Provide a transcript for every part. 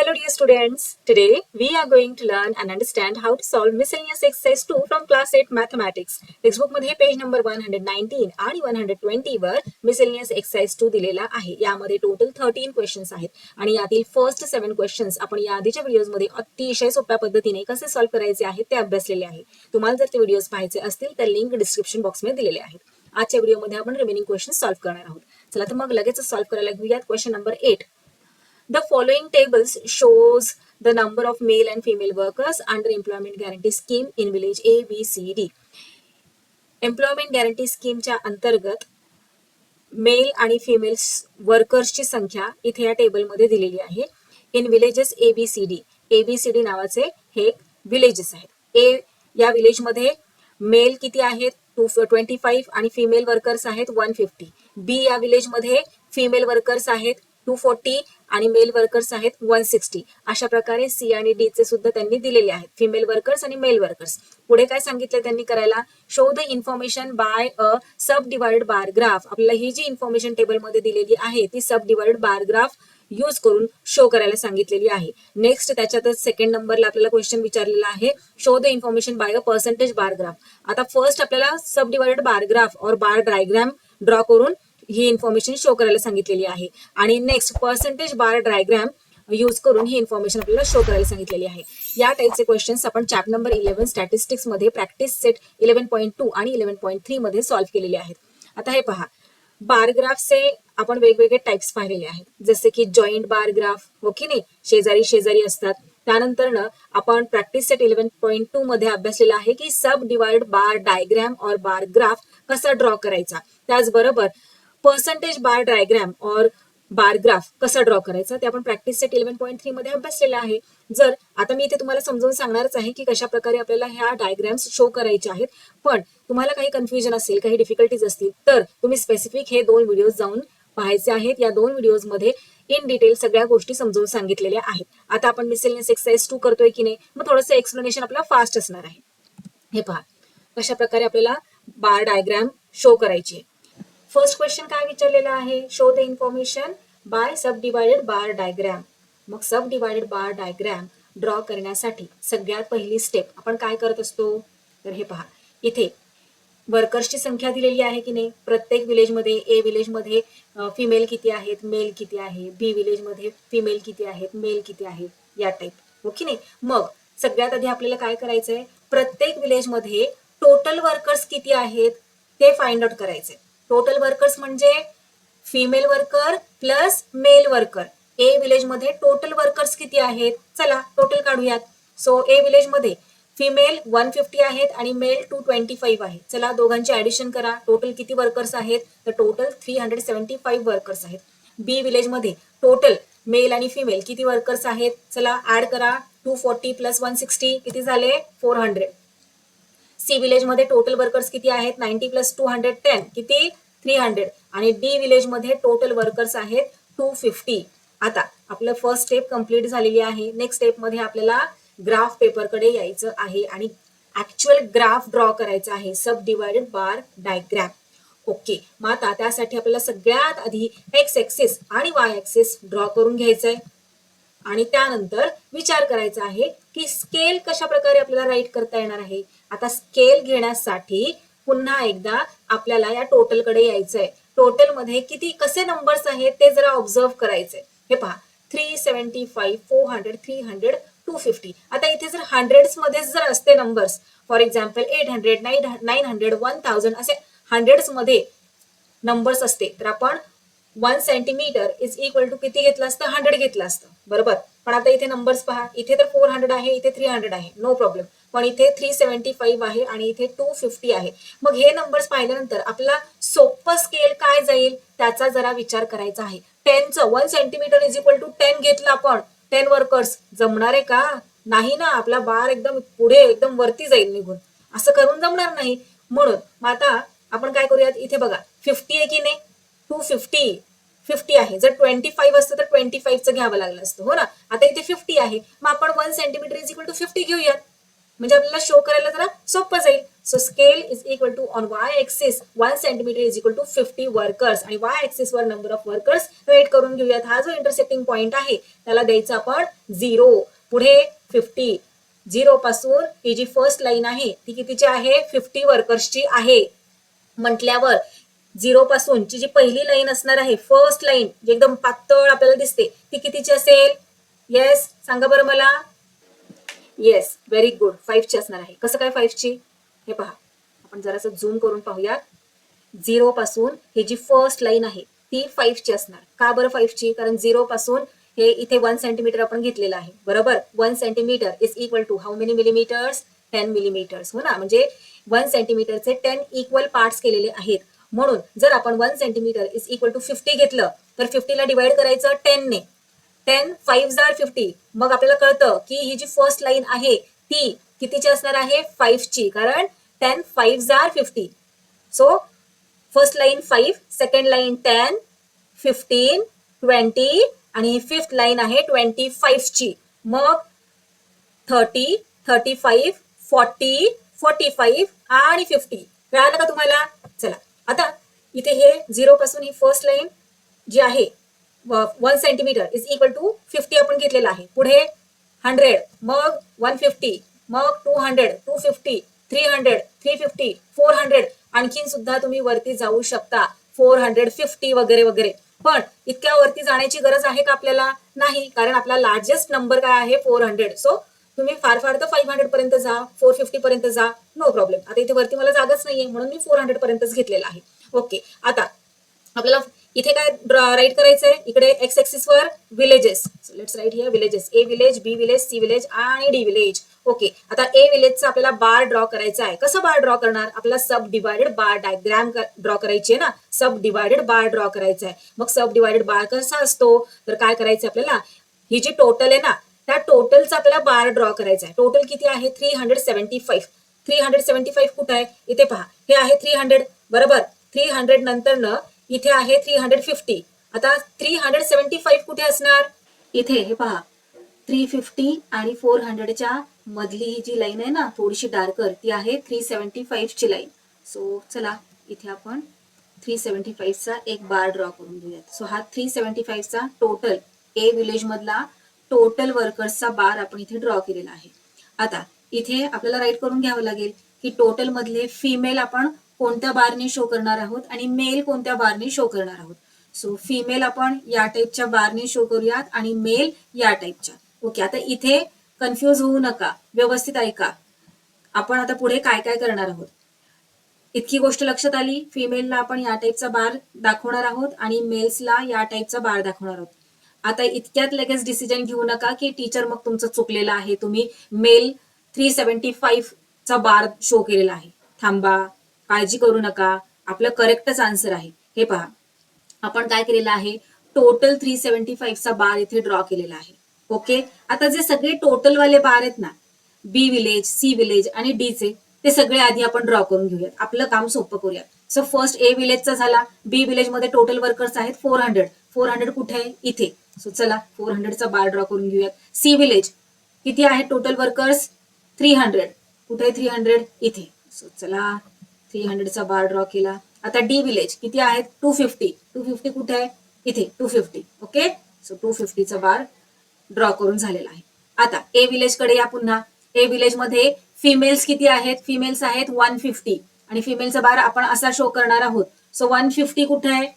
Hello dear students, today we are going to learn and understand how to solve miscellaneous exercise 2 from class 8 mathematics. Textbook मध्ये page number 119 आणि 120 वर miscellaneous exercise 2 दिलेला आहे. यामध्ये total 13 questions आहेत आणि यातील फर्स्ट 7 क्वेश्चन्स आपण या आधीच्या व्हिडिओज मध्ये अतिशय सोप्या पद्धतीने कसे सॉल्व्ह करायचे आहेत ते अभ्यासलेले आहे. तुम्हाला जर ते व्हिडिओज पाहायचे असतील तर लिंक डिस्क्रिप्शन बॉक्स मध्ये दिलेले आहेत. आजच्या व्हिडिओमध्ये आपण रिमेनिंग क्वेश्चन सॉल्व्ह करणार आहोत. चला तर मग लगेच सॉल्व्ह करायला घेऊयात. Question number 8. The following tables shows the number of male and female workers under employment guarantee scheme in village A, B, C, D. Employment guarantee scheme च्या अंतर्गत मेल आणि फिमेल वर्कर्सची संख्या इथे या टेबलमध्ये दिलेली आहे. In villages ABCD. ABCD नावाचे हे विलेजेस आहेत. ए या विलेजमध्ये मेल किती आहेत 225 आणि फिमेल वर्कर्स आहेत 150. बी या विलेजमध्ये फिमेल वर्कर्स आहेत 240 आणि मेल वर्कर्स आहेत 160. अशा प्रकारे सी आणि डी चे सुद्धा त्यांनी दिलेले आहेत, फिमेल वर्कर्स आणि मेल वर्कर्स. पुढे काय सांगितले त्यांनी करायला, show the information bye a sub divided bar graph. आपल्याला ही जी इन्फॉर्मेशन टेबलमध्ये दिलेली आहे ती सब डिवाइडेड बार ग्राफ यूज करून शो करायला सांगितलेली आहे. नेक्स्ट त्याच्यातच सेकंड नंबरला आपल्याला क्वेश्चन विचारलेला आहे, show the information bye a percentage bar graph. आता फर्स्ट आपल्याला सब डिवाइडेड बार ग्राफ और बार डायग्राम ड्रॉ करून ही इन्फॉर्मेशन शो करायला सांगितलेली आहे आणि नेक्स्ट पर्सेंटेज बार डायग्राम यूज करून ही इन्फॉर्मेशन आपल्याला शो करायला सांगितलेली आहे. या टाईपचे क्वेश्चन्स आपण चॅप्टर नंबर 11 स्टॅटिस्टिक्स मध्ये प्रॅक्टिस सेट 11.2 आणि 11.3 मध्ये सॉल्व्ह केलेले आहेत. आता हे पहा, बार ग्राफचे आपण वेगवेगळे टाइप्स पाहिलेले आहेत, जसे की जॉईंट बार ग्राफ, हो की नाही, शेजारी शेजारी असतात. त्यानंतर आपण प्रॅक्टिस सेट 11.2 मध्ये अभ्यासलेला आहे की सब डिवाइड बार डायग्राम और बार ग्राफ कसा ड्रॉ करायचा. त्याचबरोबर पर्सेंटेज बार डायग्राम और बार ग्राफ कसा ड्रॉ करायचा ते आपण प्रॅक्टिस सेट 11.3 मध्ये अभ्यासलेला आहे. जर आता मी इथे तुम्हाला समजावून सांगणारच आहे की कशा प्रकारे आपल्याला ह्या डायग्राम्स शो करायचे आहेत, पण तुम्हाला काही कन्फ्युजन असेल, काही डिफिकल्टीज असतील तर तुम्ही स्पेसिफिक हे 2 व्हिडिओज जाऊन पाहायचे आहेत. या 2 व्हिडिओज मध्ये इन डिटेल सगळ्या गोष्टी समजावून सांगितलेल्या आहेत. आता आपण मिसलेनियस एक्सरसाइज 2 करतोय की नाही, मग थोडंसं एक्सप्लेनेशन आपलं फास्ट असणार आहे. हे पहा कशा प्रकारे आपल्याला बार डायग्राम शो करायची. फर्स्ट क्वेश्चन काय विचारलेला आहे, show the information bye sub divided bar diagram. मग सब डिवाइडेड बार डायग्राम ड्रॉ करण्यासाठी सगळ्यात पहिली स्टेप आपण काय करत असतो, तर हे पहा इथे वर्कर्सची संख्या दिलेली आहे की नाही. प्रत्येक विलेजमध्ये ए विलेजमध्ये फिमेल किती आहेत, मेल किती आहे, बी विलेजमध्ये फिमेल किती आहेत, मेल किती आहेत, या टाईप, हो की नाही. मग सगळ्यात आधी आपल्याला काय करायचंय, प्रत्येक विलेजमध्ये टोटल वर्कर्स किती आहेत ते फाइंड आउट करायचे. टोटल वर्कर्स म्हणजे female worker plus male worker. A village मध्ये टोटल वर्कर्स किती आहेत, चला टोटल काढूयात. सो ए विलेज मध्ये फिमेल 150 आहेत आणि मेल 225 आहे. चला दोघांची ऍडिशन करा, टोटल किती वर्कर्स आहेत, तर टोटल 375 वर्कर्स आहेत. बी विलेज मध्ये टोटल मेल आणि फिमेल किती वर्कर्स आहेत, चला ऍड करा, 240 प्लस 160 किती झाले 400. सी विलेज मध्ये टोटल वर्कर्स किती आहेत, 90 प्लस 210 किती 300 आणि डी विलेज मध्ये टोटल वर्कर्स आहेत 250. आता आपलं फर्स्ट स्टेप कंप्लीट झालेली आहे. नेक्स्ट स्टेप मध्ये आपल्याला ग्राफ पेपर कडे यायचं आहे आणि ऍक्च्युअल ग्राफ ड्रॉ करायचा आहे, सब डिवाइडेड बार डायग्राम. ओके, मग आता त्यासाठी आपल्याला सगळ्यात आधी एक्स ऍक्सिस आणि वाय ऍक्सिस ड्रॉ करून घ्यायचंय आणि त्यानंतर विचार करायचा आहे की स्केल कशा प्रकारे आपल्याला राईट करता येणार आहे. आता स्केल घेण्यासाठी पुन्हा एकदा आपल्याला या टोटल कडे यायचंय. टोटल मध्ये किती कसे नंबर्स आहेत ते जरा ऑब्झर्व करायचंय. हे पहा 375 400 300 250. आता इथे जर हंड्रेड्स मध्ये जर असते नंबर्स, फॉर एक्झाम्पल 800 900 1000 असे हंड्रेड्स मध्ये नंबर्स असते तर आपण 1 सेंटीमीटर इज इक्वल टू किती घेतलं असतं, 100 घेतलं असतं, बरोबर. पण आता इथे नंबर्स पहा, इथे तर 400 आहे, इथे 300 आहे, नो प्रॉब्लेम. पण इथे 375 आहे आणि इथे 250 आहे. मग हे नंबर्स पाहिल्यानंतर आपला सोपं स्केल काय जाईल त्याचा जरा विचार करायचा आहे. 10चं 1 सेंटीमीटर इज इक्वल टू 10 घेतलं आपण, 10 वर्कर्स जमणार आहे का, नाही ना. आपला बार एकदम पुढे एकदम वरती जाईल निघून, असं करून जमणार नाही. म्हणून मग आता आपण काय करूयात, इथे बघा 50 आहे की नाही, 250 आहे. जर 25 असतं तर 25चं घ्यावं लागलं असतं, हो ना. आता इथे 50 आहे, मग आपण 1 सेंटीमीटर इज इक्वल टू 50 घेऊयात, म्हणजे आपल्याला शो करायला जरा सोपं जाईल. So scale is equal to on Y axis 1 centimetre is equal to 50 workers आणि वाय एक्सिस वर नंबर ऑफ वर्कर्स रेट करून घेऊयात. हा जो इंटरसेक्टिंग पॉइंट आहे त्याला द्यायचा आपण 0. पुढे 50. 0 पासून ही जी फर्स्ट लाईन आहे ती कितीची आहे 50 वर्कर्सची आहे म्हटल्यावर 0 पासूनची जी पहिली लाईन असणार आहे फर्स्ट लाईन जी एकदम पातळ आपल्याला दिसते ती कितीची असेल. येस सांगा बरं मला. येस व्हेरी गुड 5 ची असणार आहे. कसं काय 5 ची हे पहा आपण जरासं झूम करून पाहूया. 0 पासून ही जी फर्स्ट लाईन आहे ती 5 ची असणार. का बरं 5 ची कारण 0 पासून हे इथे 1 सेंटीमीटर आपण घेतलेलं आहे बरोबर. 1 centimetre is equal to how many millimetres 10 millimetres हो ना. म्हणजे 1 सेंटीमीटरचे 10 इक्वल पार्ट्स केलेले आहेत. म्हणून जर आपण 1 सेंटीमीटर इज इक्वल टू 50 घेतलं तर 50 ला डिवाइड करायचं 10 ने. 10 5 जार 50. मग आपल्याला कळतं की ही जी फर्स्ट लाईन आहे ती कितीची असणार आहे 5 ची कारण 10 5 जार 50. So first line 5 second line 10 15 20 आणि ही फिफ्थ लाईन आहे 25 ची. मग 30 35 40 45 आणि 50. कळालं का तुम्हाला. चला आता इथे हे 0 पासून ही फर्स्ट लाईन जी आहे 1 सेंटीमीटर इज इक्वल टू 50 आपण घेतलेला आहे. पुढे 100 मग 150 मग 200 250 300 350 400 आणखीन सुद्धा तुम्ही वरती जाऊ शकता 450 वगैरे वगैरे. पण इतक्या वरती जाण्याची गरज आहे का आपल्याला. नाही कारण आपला लार्जेस्ट नंबर काय आहे 400. सो तुम्ही फार फार तर 500 पर्यंत जा 450 पर्यंत जा नो प्रॉब्लेम. आता इथे वरती मला जागाच नाहीये म्हणून मी 400 पर्यंतच घेतलेला आहे. ओके आता आपल्याला इथे काय राईट करायचंय इकडे एक्स एक्सिस वर villages. Let's write here villages. A village B village C village आणि डी विलेज. ओके आता ए विलेजचा आपल्याला बार ड्रॉ करायचा आहे. कसं बार ड्रॉ करणार आपल्याला सब डिवायडेड बार डायग्राम ड्रॉ करायची आहे ना. सब डिवायडेड बार ड्रॉ करायचा आहे. मग सब डिवायडेड बार कसा असतो तर काय करायचं आपल्याला ही जी टोटल आहे ना त्या टोटलचा आपल्याला बार ड्रॉ करायचा आहे. टोटल किती आहे 375. 375 कुठे आहे इथे पहा हे आहे 300 बरोबर. 300 नंतर न इथे आहे 350. आता 375 कुठे असणार इथे हे पहा 350 आणि 400च्या मधली ही जी लाईन आहे ना थोडीशी डार्कर ती आहे 375 ची लाईन. सो चला इथे आपण 375 चा एक बार ड्रॉ करून घेऊयात. सो हा 375 चा टोटल ए विलेज मधला टोटल वर्कर्सचा बार आपण इथे ड्रॉ केलेला आहे. आता इथे आपल्याला राईट करून घ्यावं लागेल की टोटल मधले फिमेल आपण कोणत्या बारने शो करणार आहोत आणि मेल कोणत्या बारने शो करणार आहोत. सो फिमेल आपण या टाईपच्या बारने शो करूयात आणि मेल या टाईपच्या. ओके आता इथे कन्फ्युज होऊ नका व्यवस्थित ऐका. आपण आता पुढे काय काय करणार आहोत इतकी गोष्ट लक्षात आली. फिमेलला आपण या टाईपचा बार दाखवणार आहोत आणि मेल्सला या टाईपचा बार दाखवणार आहोत. आता इतक्यात लगेच डिसिजन घेऊ नका की टीचर मग तुमचं चुकलेलं आहे तुम्ही मेल 375 चा बार शो केलेला आहे. थांबा काळजी करू नका आपलं करेक्टच आन्सर आहे. हे पहा आपण काय केलेलं आहे टोटल 375 चा बार इथे ड्रॉ केलेला आहे. ओके आता जे सगळे टोटल वाले बार आहेत ना बी विलेज सी विलेज आणि डी चे ते सगळे आधी आपण ड्रॉ करून घेऊयात. आपलं काम सोपं करूयात. सो फर्स्ट ए विलेजचा झाला. बी विलेज मध्ये टोटल वर्कर्स आहेत 400. 400 कुठे आहे इथे. सो चला 400 चा बार ड्रॉ करून घेऊयात. सी विलेज किती आहे टोटल वर्कर्स 300. कुठे 300 इथे. सो चला 300 चा बार ड्रॉ केला. आता डी विलेज किती आहेत 250. 250 कुठे आहे इथे 250. ओके सो 250 चा बार ड्रॉ करून झालेला आहे. आता ए विलेज कडे या पुन्हा. ए विलेज मध्ये फिमेल्स किती आहेत फिमेल्स आहेत 150 आणि फिमेलचा बार आपण असा शो करणार आहोत. सो 150 कुठे आहे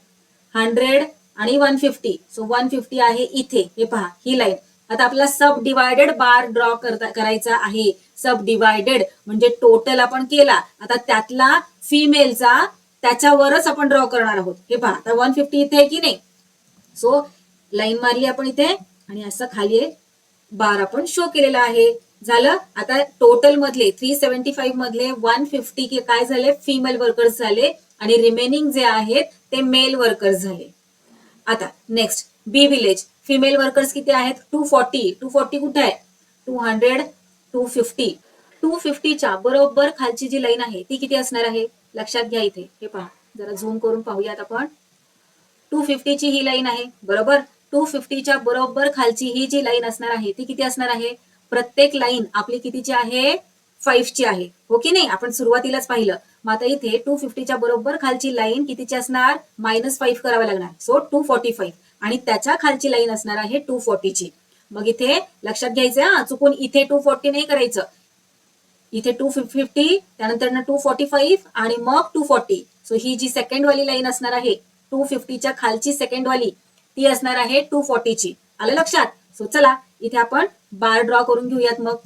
100 आणि 150. सो 150 आहे इथे हे पहा ही लाईन. आता आपला सब डिवायडेड बार ड्रॉ करायचा आहे. सब डिवायडेड म्हणजे टोटल आपण केला आता त्यातला फिमेलचा त्याच्यावरच आपण ड्रॉ करणार आहोत. हे पहा आता 150 इथे आहे की नाही. सो लाईन मारली आपण इथे आणि असं खाली बार आपण शो केलेला आहे. झालं. आता टोटल मधले 375 मधले 150 काय झाले फिमेल वर्कर्स झाले आणि रिमेनिंग जे आहेत ते मेल वर्कर्स झाले. आता नेक्स्ट बी विलेज फिमेल वर्कर्स किती आहेत 240. 240 कुठे आहे 200 250. 250च्या बरोबर खालची जी लाईन आहे ती किती असणार आहे लक्षात घ्या इथे. हे पहा जरा झूम करून पाहूयात आपण. 250 ची ही लाईन आहे बरोबर. 250च्या बरोबर खालची ही जी लाईन असणार आहे ती किती असणार आहे प्रत्येक लाईन आपली कितीची आहे 5ची आहे, हो की नाही, आपण सुरुवातीलाच पाहिलं. मग आता इथे 250च्या बरोबर खालची लाईन कितीची असणार, -5 करावं लागणार, सो 245, आणि त्याच्या खालची लाईन असणार आहे 240ची. मग इथे लक्षात घ्यायचं, चुकून इथे 240 नाही करायचं, इथे 250 त्यानंतर 245 आणि मग 240. सो ही जी सेकंड वाली लाईन असणार आहे 250च्या खालची सेकंड वाली ती असणार आहे 240ची. आलं लक्षात? सो चला इथे आपण बार ड्रॉ करून घेऊयात मग.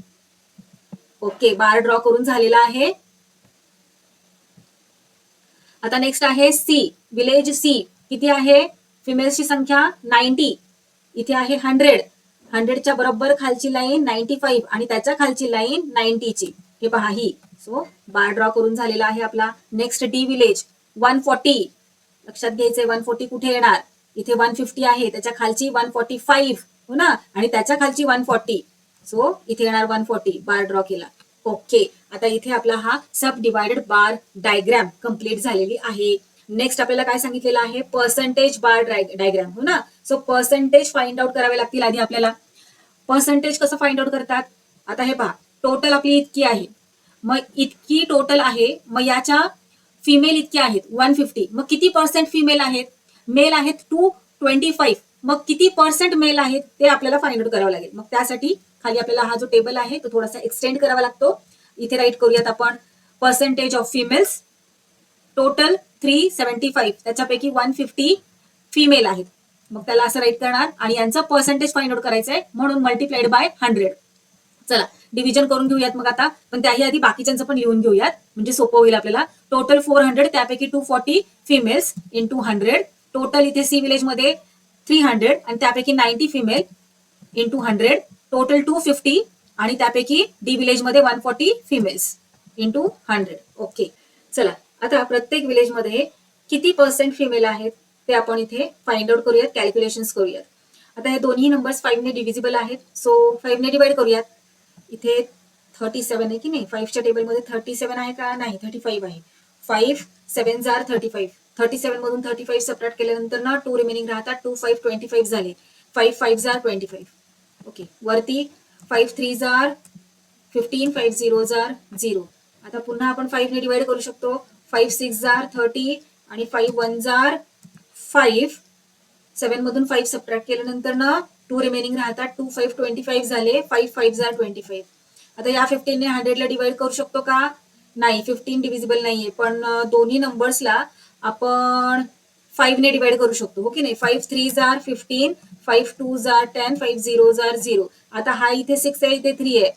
ओके, बार ड्रॉ करून झालेला आहे. आता नेक्स्ट आहे सी, विलेज सी. किती आहे फिमेल्सची संख्या? 90. इथे आहे 100च्या बरोबर खालची लाईन 95 आणि त्याच्या खालची लाईन 90ची. हे पहा ही. सो बार ड्रॉ करून झालेला आहे आपला. Next D village 140. लक्षात घ्यायचंय 140 कुठे येणार, इथे 150 आहे, त्याच्या खालची 145, हो ना, आणि त्याच्या खालची 140. सो इथे येणार 140. बार ड्रॉ केला. ओके, आता इथे आपला हा सब डिवायडेड बार डायग्राम कम्प्लीट झालेली आहे. नेक्स्ट आपल्याला काय सांगितलेलं आहे, पर्सेंटेज बार डायग्राम, हो ना. सो पर्सेंटेज फाइंड आउट करावे लागतील आधी आपल्याला. पर्सेंटेज कसं फाइंड आउट करतात, आता हे पहा, टोटल आपली इतकी आहे, मग इतकी टोटल आहे, मग याच्या फिमेल इतकी आहेत 150, मग किती पर्सेंट फिमेल आहेत, मेल आहेत 225, मग किती पर्सेंट मेल आहेत ते आपल्याला फाइंड आउट करावं लागेल. मग त्यासाठी खाली आपल्याला हा जो टेबल आहे तो थोडासा एक्सटेंड करावा लागतो. इथे राईट करूयात आपण, पर्सेंटेज ऑफ फिमेल्स टोटल 375, त्याच्यापैकी 150 फिमेल आहेत, मग त्याला असं राईट करणार आणि यांचं पर्सेंटेज फाइंड आउट करायचं आहे, म्हणून मल्टिप्लाइड बाय 100. चला डिव्हिजन करून घेऊयात मग आता, पण त्याही आधी बाकीच्यांचं पण लिहून घेऊयात म्हणजे सोपं होईल आपल्याला. टोटल 400, त्यापैकी 240 फिमेल्स इंटू 100. टोटल इथे सी विलेज मध्ये 300 आणि त्यापैकी 90 फिमेल इंटू 100. टोटल 250 आणि त्यापैकी डी विलेज मध्ये 140 फिमेल्स इंटू 100. ओके, चला आता प्रत्येक विलेज मध्ये किती पर्सेंट फिमेल आहेत ते आपण इथे फाइंड आउट करूयात, कॅल्क्युलेशन्स करूयात. आता हे दोन्ही नंबर्स 5 ने डिव्हिजिबल आहेत, सो 5 ने डिवाइड करूयात. इथे 37 आहे की नाही, 5च्या टेबलमध्ये 37 आहे का, नाही 35 आहे. 5 7 जार 35, 37 मधून 35 सबट्रॅक्ट केल्यानंतर ना 2 रिमेनिंग राहतात, 2 5 25 झाले, 5 5 जार 25. ओके, वरती 5 3 जार 15, 5 0 जार 0. आता पुन्हा आपण 5 ने डिवाइड करू शकतो, 5 6 जार 30 आणि 5 1 जार 5. 7 मधून 5 सबट्रॅक्ट केल्यानंतर ना 2 रिमेनिंग राहतात, 2 5 25 झाले, 5 5 जार 25. आता या 15 ने 100 ला डिवाइड करू शकतो का, नाही, 15 डिव्हिजिबल नाहीये, पण दोन्ही नंबर्सला आपण 5 ने डिवाइड करू शकतो, हो की नाही. 5 3 जार 15, 5 2 जार 10, 5 0 जार 0. आता हा इथे 6 आहे, इथे 3 आहे,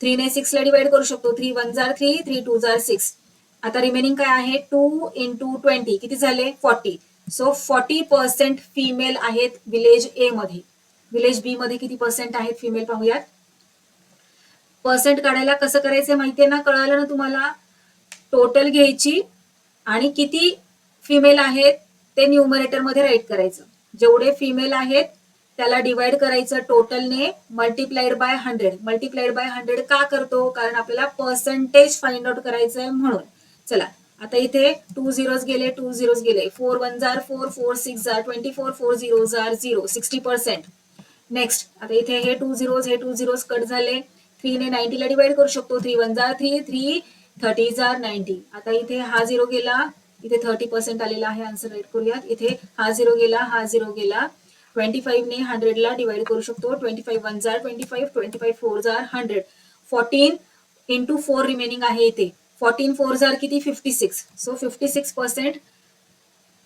3 ने 6 ला डिवाइड करू शकतो, 3 1 जार 3, 3 2 जार 6. आता रिमेनिंग काय आहे, 2 इंटू 20 किती झाले, 40. सो 40% फिमेल आहेत विलेज ए मध्ये. विलेज बी मध्ये किती पर्सेंट आहेत फिमेल पाहूयात. पर्सेंट काढायला कसं करायचं माहितीये ना, कळालं ना तुम्हाला. टोटल घ्यायची आणि किती फिमेल आहेत ते न्यूमरेटर मध्ये राईट करायचं. जेवढे फिमेल आहेत त्याला डिवाइड करायचं टोटलने, मल्टिप्लाइड बाय 100. मल्टिप्लाइड बाय 100 का करतो, कारण आपल्याला पर्सेंटेज फाइंड आउट करायचं आहे म्हणून. चला आता इथे 2 झिरोज गेले, 2 झिरोज गेले, 4 1 जार 4, 4 6 जार 24, 4 0 जार 0, 60%. नेक्स्ट आता इथे हे 2 झिरोज, हे 2 झिरोज कट झाले, 3 ने 90 ला डिवाइड करू शकतो, 3 1 जार 3, 3 30 जार 90. आता इथे हा 0 गेला, इथे 30% आलेला आहे, आन्सर राईट करूयात. इथे हा 0 गेला, हा 0 गेला, 25 ने 100 ला डिवाइड करू शकतो, 25 1 जार 25, 25 4 जार 100, 14 इंटू 4 रिमेनिंग आहे इथे, 14 4 जार किती, 56. सो 56%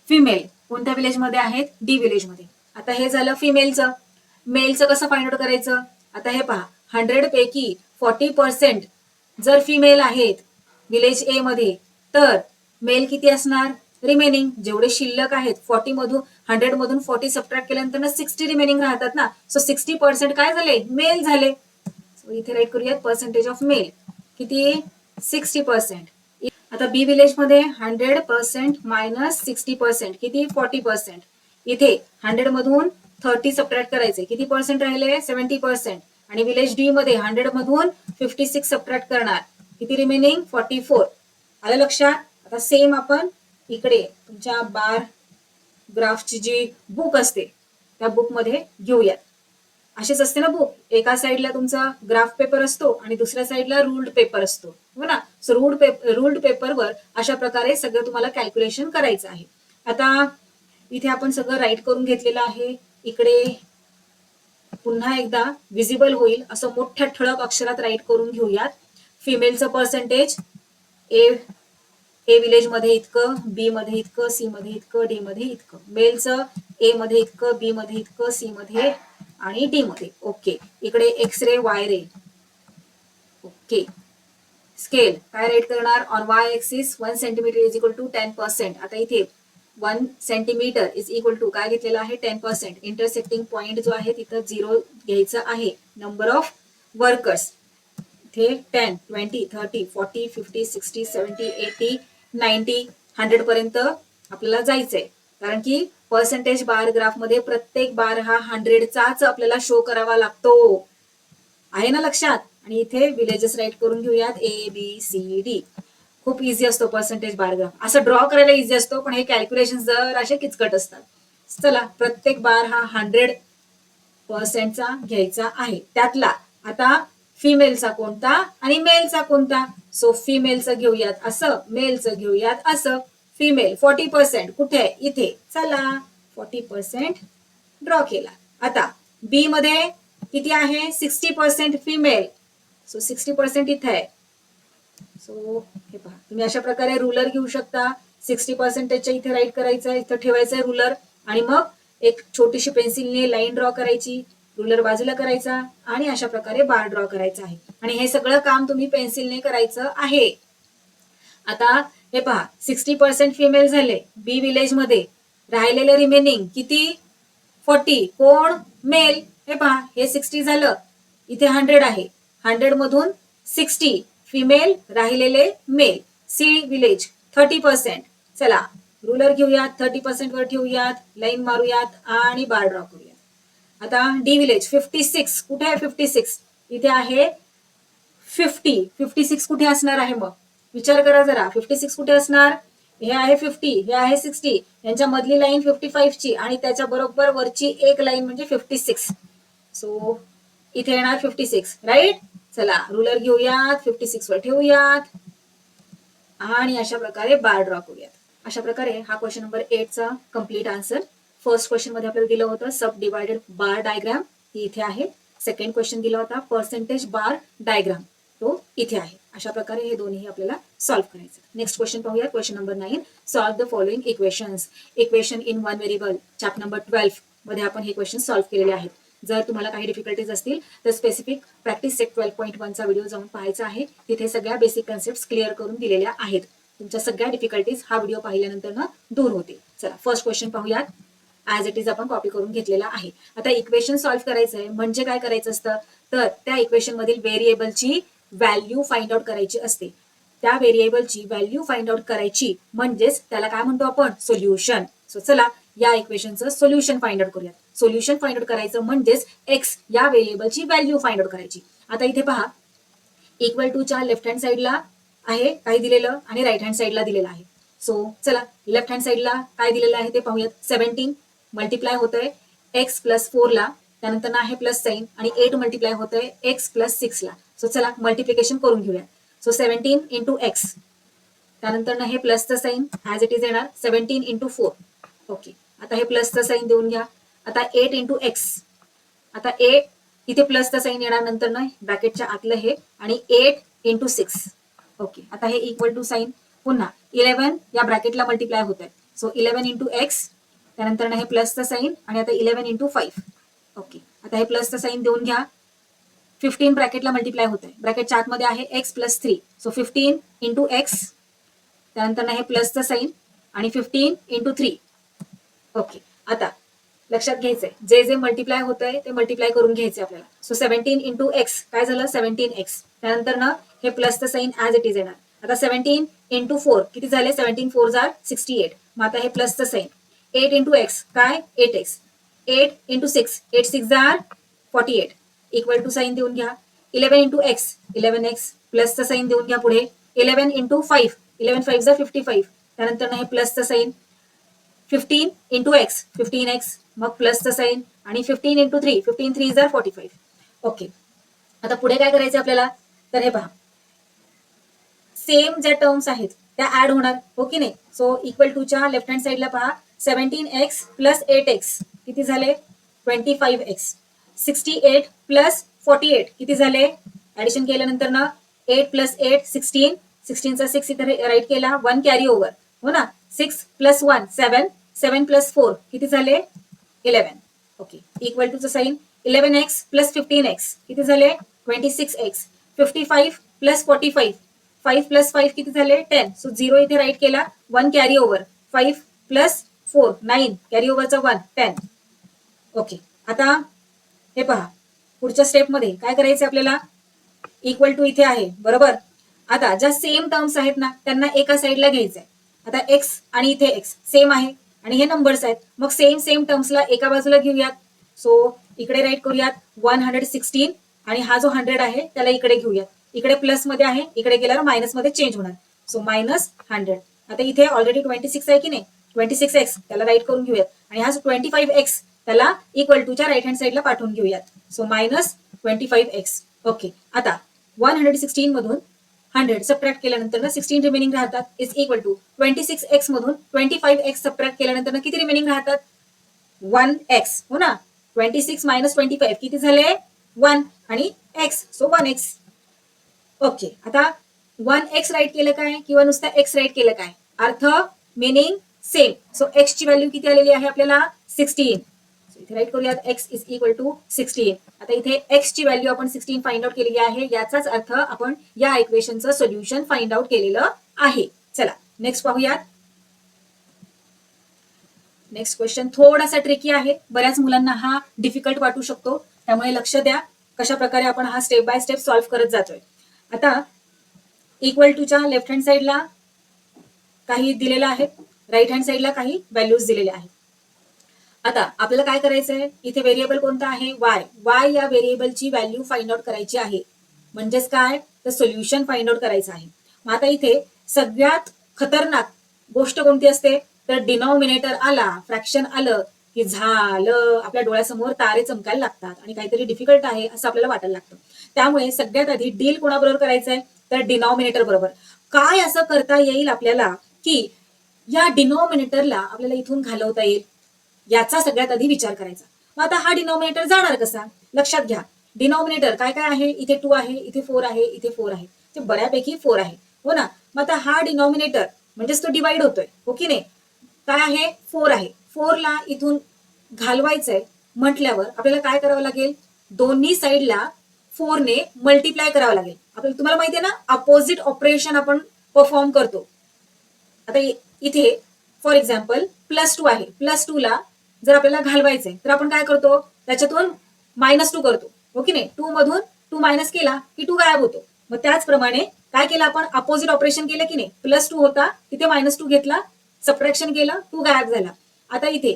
फिमेल कोणत्या विलेज मध्ये आहेत, डी विलेज मध्ये. आता हे झालं फिमेलचं. मेलचं कसं फाइंड आउट करायचं, आता हे पहा, 100 पैकी 40% जर फिमेल आहेत विलेज ए मध्ये, तर मेल किती असणार, रिमेनिंग जेवढे शिल्लक आहेत 40 मधून 100 मधून 40 सबट्रॅक्ट केल्यानंतर 60 रिमेनिंग राहतात ना, सो 60% काय झाले, मेल झाले. सो इथे राईट करूयात, पर्सेंटेज ऑफ मेल किती, 60%. आता बी विलेज मध्ये 100% मायनस 60% किती, 40%. इथे 100 मधून 30 सबट्रॅक्ट करायचे, किती पर्सेंट राहिले, 70%. आणि विलेज डी मध्ये 100 मधून 56 सबट्रॅक्ट करणार, किती रिमेनिंग, 44. आलं लक्षात. आता सेम आपण इकडे तुमच्या बार ग्राफची जी बुक असते त्या बुक मध्ये घेऊयात. अशीच असते ना बुक, एका साईडला तुमचा ग्राफ पेपर असतो आणि दुसऱ्या साईडला रूल्ड पेपर असतो, हो ना. सो रूल्ड पेपरवर अशा प्रकारे सगळं तुम्हाला कॅल्क्युलेशन करायचं आहे. आता इथे आपण सगळं राईट करून घेतलेलं आहे. इकडे पुन्हा एकदा विजिबल होईल असं मोठ्या ठळक अक्षरात राईट करून घेऊयात. फिमेलचं पर्सेंटेज ए विलेज मध्ये इतकं, बी मध्ये इतकं, सी मध्ये इतकं, डी मध्ये इतकं. मेलचं ए मध्ये इतकं, बी मध्ये इतकं, सी मध्ये आणि डी मध्ये. ओके. इकडे X ray, Y ray. Okay. Scale काय राईट करणार? On Y axis 1 centimetre is equal to 10%. आता इथे 1 सेंटीमीटर इज इक्वल टू काय घेतलेलं आहे? 10%. इंटरसेक्टिंग पॉइंट जो आहे तिथं 0 घ्यायचं आहे. नंबर ऑफ वर्कर्स इथे 10, 20, 30, 40, 50, 60, 70, 80, 90, 100 पर्यंत आपल्याला जायचंय. कारण की पर्सेंटेज बार ग्राफ मध्ये प्रत्येक बार हा 100चाच आपल्याला शो करावा लागतो. आहे ना लक्षात? आणि इथे विलेजेस राईट करून घेऊयात. A B C D. खूप इझी असतो पर्सेंटेज बार ग्राफ. असं ड्रॉ करायला इझी असतो, पण हे कॅल्क्युलेशन जर असे किचकट असतात. चला, प्रत्येक बार हा 100%चा घ्यायचा आहे. त्यातला आता फिमेलचा कोणता आणि मेलचा कोणता? सो फिमेलचं घेऊयात असं, मेलचं घेऊयात असं. फिमेल 40% कुठे आहे? इथे. चला, 40% ड्रॉ केला. आता बी मध्ये किती आहे? 60% फिमेल. सो 60% इथे आहे. सो हे पहा, तुम्ही अशा प्रकारे रुलर घेऊ शकता. 60%च्या इथे राईट करायचं, इथं ठेवायचंय रुलर आणि मग एक छोटीशी पेन्सिलने लाईन ड्रॉ करायची, रुलर बाजूला करायचा आणि अशा प्रकारे बार ड्रॉ करायचा आहे. आणि हे सगळं काम तुम्ही पेन्सिलने करायचं आहे. आता हे पहा, 60% फिमेल झाले बी विलेज मध्ये. राहिलेले रिमेनिंग किती? 40. कोण? मेल. हे पहा, हे 60 झालं, इथे 100 आहे. 100 मधून 60 फिमेल, राहिलेले मेल. C village 30%. चला, रुलर घेऊयात, 30% वर ठेवूयात, लाईन मारूयात आणि बार ड्रॉ करूयात. आता डी विलेज 56. कुठे आहे 56? इथे आहे 50. 56 कुठे असणार आहे मग? विचार करा जरा. 56 कुठे असणार? हे आहे 50, हे आहे 60. यांच्या मधली लाईन 55 ची आणि त्याच्या बरोबर वरची एक लाईन म्हणजे 56. सो इथे येणार 56, राईट? चला, रुलर घेऊयात, 56 वर ठेवूयात आणि अशा प्रकारे बार ड्रॉ करूयात. अशा प्रकारे हा क्वेश्चन नंबर 8 चा कम्प्लीट आन्सर. फर्स्ट क्वेश्चन मध्ये आपल्याला दिलं होतं सब डिवायडेड बार डायग्राम, ही इथे आहे. सेकंड क्वेश्चन दिला होता पर्सेंटेज बार डायग्राम, तो इथे आहे. अशा प्रकारे हे दोन्ही आपल्याला सॉल्व्ह करायचं. नेक्स्ट क्वेश्चन पाहूया. Question number 9. Solve the following equations. Equation in one variable, chapter number 12 मध्ये आपण हे क्वेश्चन सॉल्व्ह केलेले आहेत. जर तुम्हाला काही डिफिकल्टीज असतील तर स्पेसिफिक प्रॅक्टिस सेट 12.1 चा व्हिडिओ जाऊन पाहायचा आहे. तिथे सगळ्या बेसिक कन्सेप्ट क्लिअर करून दिलेल्या आहेत. तुमच्या सगळ्या डिफिकल्टीज हा व्हिडिओ पाहिल्यानंतर ना दूर होते. चला, फर्स्ट क्वेश्चन पाहूयात. ऍज इट इज आपण कॉपी करून घेतलेला आहे. आता इक्वेशन सॉल्व्ह करायचं आहे म्हणजे काय करायचं असतं? तर त्या इक्वेशन मधील व्हेरिएबलची व्हॅल्यू फाइंड आउट करायची असते. त्या व्हेरिएबलची व्हॅल्यू फाइंड आउट करायची म्हणजेच त्याला काय म्हणतो आपण? सोल्युशन. सो चला, या इक्वेशनचं सोल्युशन फाइंड आउट करूयात. सोल्युशन फाइंड आउट करायचं म्हणजेच एक्स या व्हेरिएबलची व्हॅल्यू फाइंड आउट करायची. आता इथे पहा, इक्वल टू च्या लेफ्ट हँड साईडला आहे काही दिलेलं आणि राईट हँड साईडला दिलेलं आहे. सो चला, लेफ्ट हँड साईडला काय दिलेलं आहे ते पाहूयात. 17 मल्टिप्लाय होतंय एक्स प्लस 4 ला, त्यानंतर ना आहे प्लस साईन आणि 8 मल्टिप्लाय होतंय एक्स प्लस 6 ला. सो चला, मल्टिप्लिकेशन करून घेऊया. सो 17 इंटू एक्स, त्यानंतर ना हे प्लसचं साईन ऍज इट इज येणार 17 इंटू 4. ओके. आता हे प्लसचं साईन देऊन घ्या. आता 8 इंटू एक्स, आता 8 इथे प्लसचं साईन येणार, नंतर ना ब्रॅकेटच्या आतलं हे आणि 8 इंटू 6. ओके. आता हे इक्वल टू साईन पुन्हा 11 या ब्रॅकेटला मल्टिप्लाय होत आहे. सो 11 इंटू एक्स, त्यानंतर ना हे प्लसचं साईन आणि आता 11 इंटू 5. ओके. आता हे प्लसचं साईन देऊन घ्या. 15 ब्रॅकेटला मल्टिप्लाय होत आहे. ब्रॅकेटच्या आतमध्ये आहे x plus 3. So 15 into x, त्यानंतर ना हे प्लसचं साईन आणि 15 इंटू 3. ओके. आता लक्षात घ्यायचंय, जे जे मल्टिप्लाय होत आहे ते मल्टिप्लाय करून घ्यायचे आपल्याला. सो 17 इंटू एक्स काय झालं? 17 एक्स. त्यानंतर ना हे प्लसचं साईन ऍज इट इज येणार. आता 17 इंटू 4 किती झाले? 17 4 जार 68. मग आता हे प्लसचं साईन. 8 इंटू एक्स काय? 8 एक्स. 8 इंटू 6, 8 6 जार 48. इक्वल टू साईन देऊन घ्या. 11 इंटू एक्स, 11 एक्स प्लसचं साईन देऊन घ्या पुढे. 11 इंटू 5, 11 5 जार 55. त्यानंतर ना हे प्लसचं साईन. 15 इंटू एक्स 15x, मग प्लसचं साईन, आणि 15 इंटू 3 15 3 जार 45. ओके, आता पुढे काय करायचं आपल्याला, तर हे पहा सेम ज्या टर्म्स आहेत त्या ऍड होणार, हो की नाही. सो इक्वल टूच्या लेफ्ट हँड साईडला पहा 17x प्लस 8x किती झाले 25x, 68 प्लस 48 किती झाले, ऍडिशन केल्यानंतर ना 8 प्लस 8 16, 16चा 6 इथे राईट केला, 1 कॅरी ओव्हर, हो ना. 6 प्लस 1 7, 7 प्लस 4 किती झाले 11. ओके, इक्वल टूचं साईन 11x प्लस 15x किती झाले 26x, 55 प्लस 45 5 प्लस 5 किती झाले 10. सो 0 इथे राईट केला, 1 कॅरी ओव्हर, 5 प्लस 4 9 कॅरी ओव्हरचा 1 10. ओके, आता हे पहा पुढच्या स्टेपमध्ये काय करायचं आपल्याला, इक्वल टू इथे आहे बरोबर. आता ज्या सेम टर्म्स आहेत ना त्यांना एका साईडला घ्यायचंय. आता एक्स आणि इथे एक्स सेम आहे आणि हे नंबर्स आहेत, मग सेम टर्म्सला एका बाजूला घेऊयात. सो इकडे राईट करूयात 116 आणि हा जो 100 आहे त्याला इकडे घेऊयात. इकडे प्लस मध्ये आहे, इकडे गेल्यावर मायनस मध्ये चेंज होणार. So minus 100. आता इथे ऑलरेडी 26 आहे की नाही, 26x त्याला राईट करून घेऊयात आणि हा जो 25x त्याला इक्वल टूच्या राईट हँड साईडला पाठवून घेऊयात. So minus 25x. ओके, आता 116 मधून 100 सबट्रॅक्ट केल्यानंतर ना 16 रिमेनिंग राहतात, इज इक्वल टू 26x मधून 25x सबट्रॅक्ट केल्यानंतर किती रिमेनिंग राहतात 1x, हो ना. 26 मायनस 25 किती झाले 1 आणि x, सो 1x. ओके, आता 1x राईट केलं काय किंवा नुसतं x राईट केलं काय, अर्थ मिनिंग सेम. सो x ची व्हॅल्यू किती आलेली आहे आपल्याला 16. इथे राईट करूयात x इज इक्वल टू 16. आता इथे x ची व्हॅल्यू आपण 16 फाइंड आउट केलेली आहे, याचाच अर्थ आपण या इक्वेशनचं सोल्युशन फाइंड आउट केलेलं आहे. चला नेक्स्ट पाहूयात. नेक्स्ट क्वेश्चन थोडासा ट्रिकी आहे, बऱ्याच मुलांना हा डिफिकल्ट वाटू शकतो, त्यामुळे लक्ष द्या कशा प्रकारे आपण हा स्टेप बाय स्टेप सॉल्व्ह करत जातोय. आता इक्वल टूच्या लेफ्ट हँड साईडला काही दिलेलं आहे, राईट हँड साईडला काही व्हॅल्यूज दिलेल्या आहेत. आता आपल्याला काय करायचंय, इथे व्हेरिएबल कोणता आहे y या व्हेरिएबलची व्हॅल्यू फाइंड आउट करायची आहे, म्हणजेच काय तर सोल्युशन फाइंड आउट करायचं आहे. मग आता इथे सगळ्यात खतरनाक गोष्ट कोणती असते तर डिनॉमिनेटर आला, फ्रॅक्शन आलं की झालं, आपल्या डोळ्यासमोर तारे चमकायला लागतात आणि काहीतरी डिफिकल्ट आहे असं आपल्याला वाटायला लागतं. त्यामुळे सगळ्यात आधी डील कोणाबरोबर करायचंय तर डिनॉमिनेटर बरोबर. काय असं करता येईल आपल्याला की या डिनॉमिनेटरला आपल्याला इथून घालवता येईल, याचा सगळ्यात आधी विचार करायचा. मग आता हा डिनॉमिनेटर जाणार कसा, लक्षात घ्या. डिनॉमिनेटर काय काय आहे, इथे 2 आहे, इथे 4 आहे, इथे 4 आहे, ते बऱ्यापैकी 4 आहे, हो ना. मग आता हा डिनॉमिनेटर म्हणजेच तो डिवाइड होतोय, हो की नाही. काय आहे 4 आहे, 4 ला इथून घालवायचंय म्हटल्यावर आपल्याला काय करावं लागेल, दोन्ही साईडला 4 ने मल्टिप्लाय करावं लागेल. आपल्याला तुम्हाला माहिती आहे ना अपोजिट ऑपरेशन आपण परफॉर्म करतो. आता इथे फॉर एक्झाम्पल +2 आहे, +2 ला जर आपल्याला घालवायचंय तर आपण काय करतो त्याच्यातून -2 करतो, हो की नाही. 2 मधून 2 मायनस केला की 2 गायब होतो. मग त्याचप्रमाणे काय केलं आपण अपोजिट ऑपरेशन केलं की नाही, +2 होता तिथे -2 घेतला, सबट्रॅक्शन केलं 2 गायब झाला. आता इथे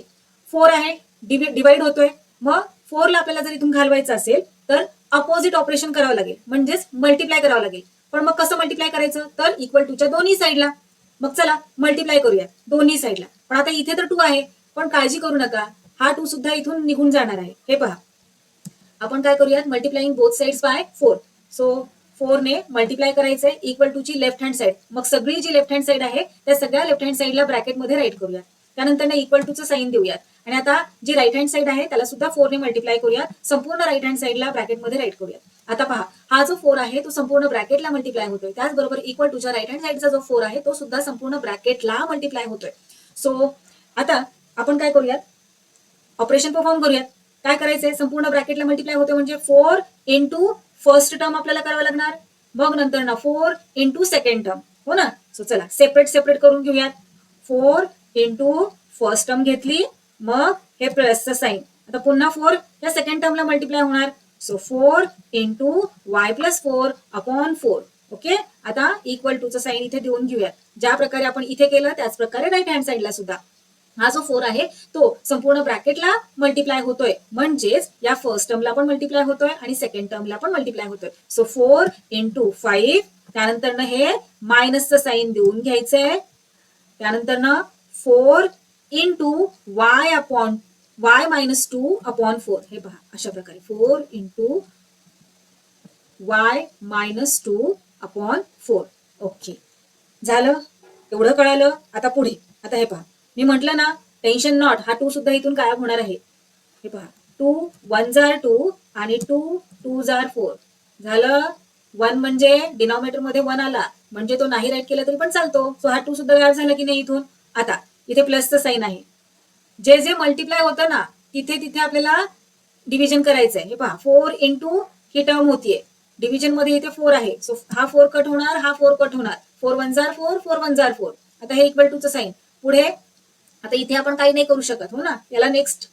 4 आहे, डिवाइड होतोय, मग 4 ला आपल्याला जर इथून घालवायचं असेल तर अपोजिट ऑपरेशन करावं लागेल, म्हणजेच मल्टिप्लाय करावं लागेल. पण मग कसं मल्टिप्लाय करायचं तर इक्वल टूच्या दोन्ही साईडला. मग चला मल्टिप्लाय करूया दोन्ही साईडला. पण आता इथे तर 2 आहे, पण काळजी करू नका, हा 2 सुद्धा इथून निघून जाणार आहे. हे पहा आपण काय करूयात multiplying both sides by 4. So 4 ने मल्टिप्लाय करायचंय इक्वल टू ची लेफ्ट हँड साईड. मग सगळी जी लेफ्ट हँड साईड आहे त्या सगळ्या लेफ्ट हँड साईडला ब्रॅकेटमध्ये राईट करूयात, त्यानंतर इक्वल टूचं साईन देऊयात. आणि आता जी राईट हँड साईड आहे त्याला सुद्धा 4 ने मल्टिप्लाय करूयात, संपूर्ण राईट हँड साईडला ब्रॅकेटमध्ये राईट करूयात. आता पहा हा जो 4 आहे तो संपूर्ण ब्रॅकेटला मल्टिप्लाय होतोय, त्याचबरोबर इक्वल टूच्या राईट हँड साईडचा जो 4 आहे तो सुद्धा संपूर्ण ब्रॅकेटला मल्टिप्लाय होतोय. सो आता आपण काय करूयात ऑपरेशन परफॉर्म करूयात. काय करायचंय संपूर्ण ब्रॅकेटला मल्टिप्लाय होते म्हणजे 4 इंटू फर्स्ट टर्म आपल्याला करावं लागणार, मग नंतर ना 4 इंटू सेकंड टर्म, हो ना. सो चला सेपरेट करून घेऊयात. 4 इंटू फर्स्ट टर्म घेतली, मग हे प्लसचं साईन, आता पुन्हा 4 या सेकंड टर्मला मल्टिप्लाय होणार. So 4 into y plus 4 upon 4. Okay, आता इक्वल टूचं साईन इथे देऊन घेऊयात. ज्या प्रकारे आपण इथे केलं त्याच प्रकारे राईट हँड साईडला सुद्धा हा जो 4 आहे तो संपूर्ण ब्रॅकेटला मल्टिप्लाय होतोय, म्हणजेच या फर्स्ट टर्मला पण मल्टिप्लाय होतोय आणि सेकंड टर्मला पण मल्टिप्लाय होतोय. सो 4 इंटू 5, त्यानंतर हे मायनसचं साईन देऊन घ्यायचंय, त्यानंतर 4 into Y upon Y minus 2 upon 4. हे पहा अशा प्रकारे 4 into Y minus 2 upon 4. Okay, झालं, एवढं कळालं. आता पुढे, आता हे पहा, मी म्हटलं ना टेन्शन नॉट, हा 2 सुद्धा इथून गायब होणार आहे. हे पहा 2 1 जार 2 आणि 2 2 जार 4. झालं. 1 म्हणजे डिनॉमिनेटर मध्ये 1 आला म्हणजे तो नाही राईट केला तरी पण चालतो. सो हा 2 सुद्धा गायब झाला की नाही इथून. आता इथे प्लसचं साईन आहे. जे जे मल्टिप्लाय होतं ना तिथे तिथे आपल्याला डिव्हिजन करायचंय. हे पहा 4 इंटू ही टर्म होतीये, डिव्हिजन मध्ये इथे 4 आहे. सो हा 4 कट होणार, हा 4 कट होणार. 4 1 जार 4, 4 1 जार 4. आता हे इक्वल टूचं साईन. पुढे आता इथे आपण काही नाही करू शकत हो ना, याला नेक्स्ट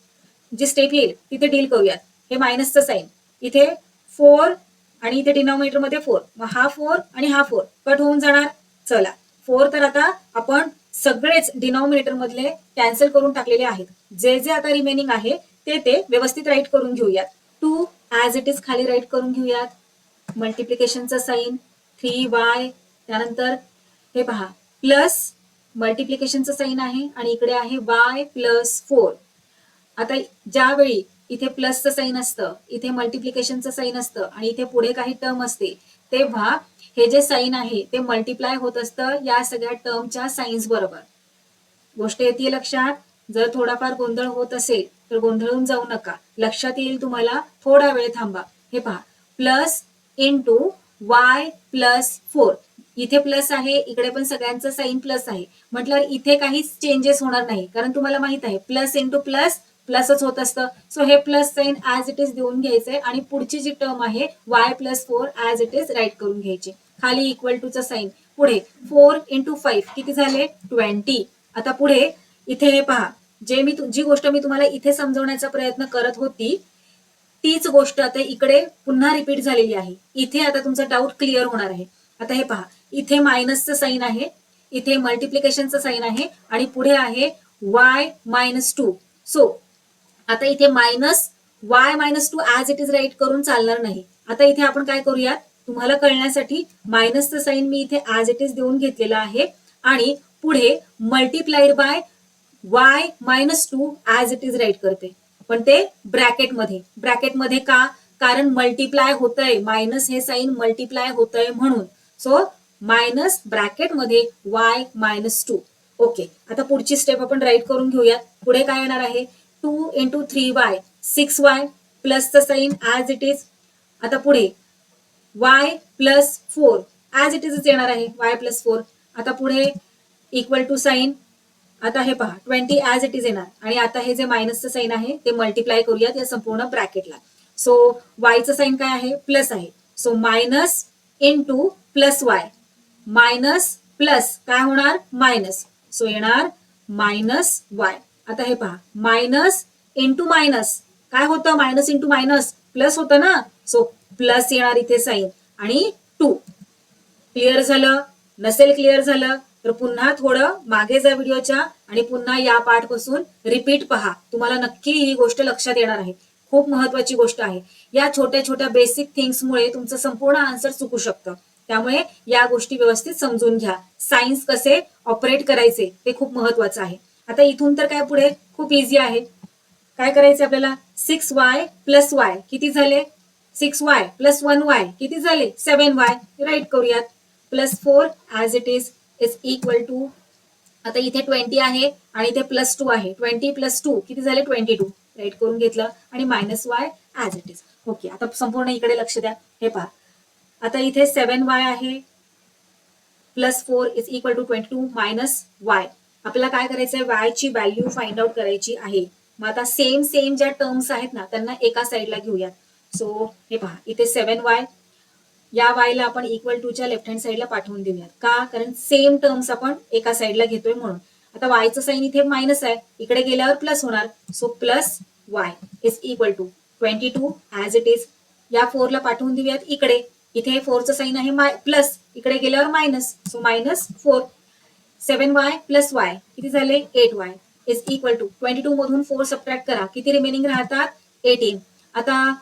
जी स्टेप येईल तिथे डील करूयात. हे मायनसचं साईन, इथे 4 आणि इथे डिनॉमिनेटर मध्ये 4. मग हा 4 आणि हा 4 कट होऊन जाणार. चला 4 तर आता आपण सगळेच डिनॉमिनेटर मधले कॅन्सल करून टाकलेले आहेत. जे जे आता रिमेनिंग आहे ते ते व्यवस्थित राईट करून घेऊयात. 2 ऍज इट इज खाली राईट करून घेऊयात. मल्टिप्लिकेशनचा साईन 3y, त्यानंतर हे पहा प्लस मल्टिप्लिकेशनचं साईन आहे आणि इकडे आहे y प्लस 4. आता ज्यावेळी इथे प्लसचं साईन असतं, इथे मल्टिप्लिकेशनचं साईन असतं आणि इथे पुढे काही टर्म असते, तेव्हा हे जे साईन आहे ते मल्टिप्लाय होत असतं या सगळ्या टर्मच्या साईन्स बरोबर. गोष्ट येते लक्षात. जर थोडाफार गोंधळ होत असेल तर गोंधळून जाऊ नका, लक्षात येईल तुम्हाला. थोडा वेळ थांबा. हे पहा प्लस इंटू वाय प्लस 4. इथे प्लस आहे, इकडे पण सगळ्यांचं साईन प्लस आहे, म्हटल्यावर इथे काहीच चेंजेस होणार नाही, कारण तुम्हाला माहित आहे प्लस इंटू प्लस प्लसच होत असतं. सो हे plus sign as it is देऊन घ्यायचंय आणि पुढची जी टर्म आहे Y plus 4 as it is write करून घ्यायची. खाली इक्वल टूचं साईन. पुढे 4 इंटू 5 किती झाले 20. आता पुढे इथे हे पहा, जी गोष्ट मी तुम्हाला इथे समजवण्याचा प्रयत्न करत होती तीच गोष्ट आता इकडे पुन्हा रिपीट झालेली आहे. इथे आता तुमचा डाऊट क्लिअर होणार आहे. आता हे पहा, इथे मायनसचं साईन आहे, इथे मल्टिप्लिकेशनचं साईन आहे आणि पुढे आहे वाय मायनस 2. सो आता इथे minus Y minus 2 as it is write करून चालणार नाही. आता इथे आपण काय करूयात, तुम्हाला कळण्यासाठी मायनसचं साईन मी इथे ऍज इट इज देऊन घेतलेलं आहे आणि पुढे multiplied by Y minus 2 as it is write करते, पण ते ब्रॅकेटमध्ये. ब्रॅकेटमध्ये का, कारण मल्टिप्लाय होतंय, मायनस हे साईन मल्टिप्लाय होतंय म्हणून. सो मायनस ब्रॅकेटमध्ये वाय मायनस 2. ओके, आता पुढची स्टेप आपण राईट करून घेऊयात. पुढे काय येणार आहे 2 इंटू 3y 6y प्लसचं साईन ऍज इट इज. आता पुढे y प्लस 4 ऍज इट इजच येणार आहे, y प्लस 4. आता पुढे इक्वल टू साईन. आता हे पहा 20 ऍज इट इज येणार आणि आता हे जे मायनसचं साईन आहे ते मल्टिप्लाय करूयात या संपूर्ण ब्रॅकेटला. सो वायचं साईन काय आहे प्लस आहे. So minus into plus y, minus plus काय होणार मायनस. सो येणार मायनस वाय. आता हे पहा मायनस इंटू मायनस काय होतं, मायनस इंटू मायनस प्लस होतं ना. सो प्लस येणार इथे साईन आणि 2. क्लिअर झालं. नसेल क्लिअर झालं तर पुन्हा थोडं मागे जा व्हिडिओच्या आणि पुन्हा या पार्ट पासून रिपीट पहा, तुम्हाला नक्की ही गोष्ट लक्षात येणार आहे. खूप महत्वाची गोष्ट आहे. या छोट्या छोट्या बेसिक थिंग्समुळे तुमचं संपूर्ण आन्सर चुकू शकतं, त्यामुळे या गोष्टी व्यवस्थित समजून घ्या. सायन्स कसे ऑपरेट करायचे ते खूप महत्वाचं आहे. आता इथून तर काय पुढे खूप इझी आहे. काय करायचं आपल्याला 6y प्लस वाय किती झाले 6y प्लस 1y किती झाले 7y. राईट करूयात. Plus 4 as it is equal to, आता इथे 20 आहे आणि इथे प्लस 2 आहे. 20 प्लस 2 किती झाले 22. राईट करून घेतलं आणि minus Y as it is. Okay, आता संपूर्ण इकडे लक्ष द्या. हे पहा, आता इथे 7y आहे plus 4 is equal to 22 minus Y. आपल्याला काय करायचंय, वाय ची व्हॅल्यू फाइंड आउट करायची आहे. मग आता सेम सेम ज्या टर्म्स आहेत ना त्यांना एका साईडला घेऊयात. सो हे पहा, इथे 7y, या वायला आपण इक्वल टूच्या लेफ्ट हँड साईडला पाठवून देऊयात. का, कारण सेम टर्म्स आपण एका साईडला घेतोय म्हणून. आता वायचं साईन इथे मायनस आहे, इकडे गेल्यावर प्लस होणार. So plus Y is equal to 22 as it is. या 4 ला पाठवून देऊयात इकडे. इथे 4चं साईन आहे प्लस, इकडे गेल्यावर minus. So minus 4. 7y plus y किती झाले 8y इज इक्वल टू 22 मधून 4 सबट्रॅक्ट करा, किती रिमेनिंग राहतात 18. आता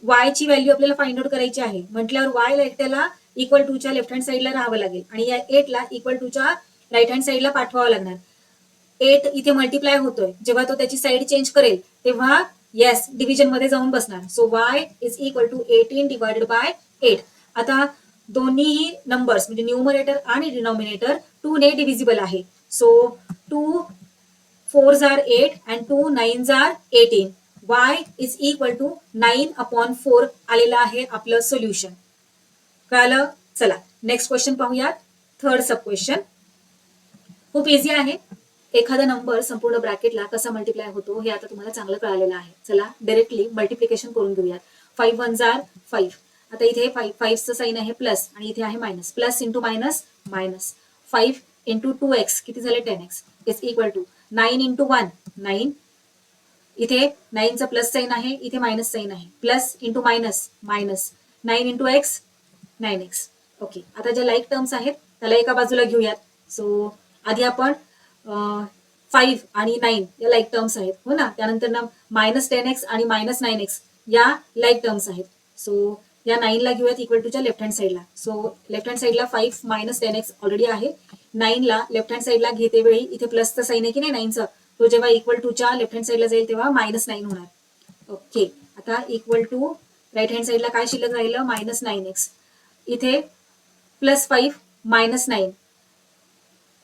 y ची व्हॅल्यू आपल्याला फाइंड आउट करायची आहे म्हटल्यावर y ला एकट्याला इक्वल टूच्या लेफ्ट हँड साईडला राहावं लागेल आणि या 8 ला इक्वल टूच्या राईट हँड साईडला पाठवावं लागणार. 8 इथे मल्टिप्लाय होतोय, जेव्हा तो त्याची साईड चेंज करेल तेव्हा येस डिव्हिजन मध्ये जाऊन बसणार. So y is equal to 18 divided by 8. आता दोन्हीही नंबर्स म्हणजे न्यूमरेटर आणि डिनॉमिनेटर 2 ने डिव्हिजिबल आहे. So 2 4s are 8 and 2 9s are 18. y is equal to 9/4 आलेलं आहे आपलं सोल्युशन. कळालं? चला नेक्स्ट क्वेश्चन पाहूयात. थर्ड सब क्वेश्चन खूप इझी आहे. एखादा नंबर संपूर्ण ब्रॅकेटला कसा मल्टिप्लाय होतो हे आता तुम्हाला चांगलं कळालेलं आहे. चला डायरेक्टली मल्टिप्लिकेशन करून घेऊयात. 5 1s are 5. आता इथे 5चं साईन आहे प्लस आणि इथे आहे minus. Plus into minus minus. 5 into 2x किती झाले 10x is equal to 9 into 1 9. इथे 9चं प्लस साईन आहे, इथे मायनस साईन आहे. Plus into minus minus. 9 into x 9x. Okay, आता ज्या लाईक टर्म्स आहेत त्याला एका बाजूला घेऊयात. सो आधी आपण 5 आणि 9 या लाईक टर्म्स आहेत हो ना. त्यानंतर ना -10x आणि -9x या लाईक टर्म्स आहेत. सो या 9 ला घेऊयात इक्वल टूच्या लेफ्ट हँड साईडला. सो लेफ्ट हँड साईडला 5 -10x ऑलरेडी आहे. 9 ला लेफ्ट हँड साईडला घेते वेळी इथे प्लसचा साईन आहे की नाही 9चा, तो जेव्हा इक्वल टूच्या लेफ्ट हँड साईडला जाईल तेव्हा -9 होणार. ओके, आता इक्वल टू राईट हँड साईडला काय शिल्लक राहिलं -9x. इथे +5 -9